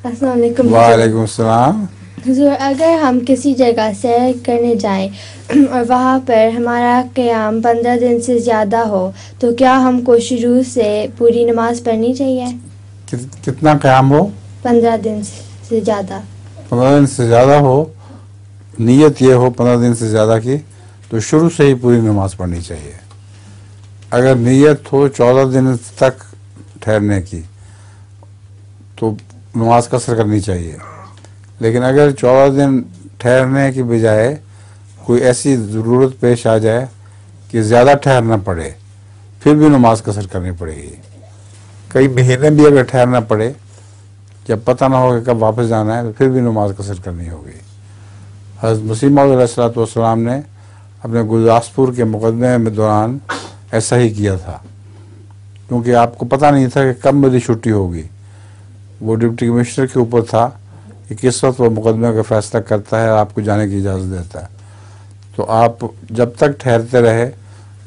السلام علیکم. وعلیکم السلام. حضور, اگر ہم کسی جگہ سیر کرنے جائیں اور وہاں پر ہمارا قیام 15 دن سے زیادہ ہو تو کیا ہم کو شروع سے پوری نماز پڑھنی چاہیے؟ کتنا قیام ہو؟ 15 دن سے زیادہ. 15 دن سے زیادہ ہو, نیت یہ ہو 15 دن سے زیادہ کی, تو شروع سے ہی پوری نماز پڑھنی چاہیے. اگر نیت ہو 14 دن تک ٹھہرنے کی تو نماز قصر کرنی چاہیے. لیکن اگر 14 دن ٹھہرنے کی بجائے کوئی ایسی ضرورت پیش آ جائے کہ زیادہ ٹھہرنا پڑے, پھر بھی نماز قصر کرنی پڑے گی. کئی مہینے بھی اگر ٹھہرنا پڑے, جب پتہ نہ ہو کہ کب واپس جانا ہے, تو پھر بھی نماز قصر کرنی ہوگی. حضرت مسیح موعود علیہ السلام نے اپنے گرداسپور کے مقدمے میں دوران ایسا ہی کیا تھا, کیونکہ آپ کو پتہ نہیں تھا کہ کب میری چھٹی ہوگی. وہ ڈپٹی کمشنر کے اوپر تھا کہ کس وقت وہ مقدمے کا فیصلہ کرتا ہے اور آپ کو جانے کی اجازت دیتا ہے. تو آپ جب تک ٹھہرتے رہے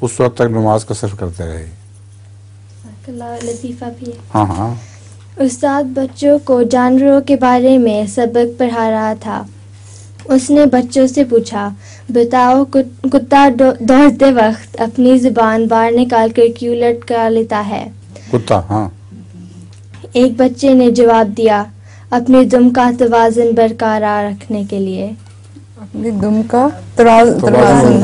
اس وقت تک نماز قصر کرتے رہے. لطیفہ بھی ہے. ہاں. استاد بچوں کو جانوروں کے بارے میں سبق پڑھا رہا تھا. اس نے بچوں سے پوچھا, بتاؤ کتا دوڑتے وقت اپنی زبان باہر نکال کر کیوں لٹکا لیتا ہے؟ کتا. ہاں. ایک بچے نے جواب دیا, اپنے دم کا توازن برقرار رکھنے کے لیے. اپنی دم کا توازن.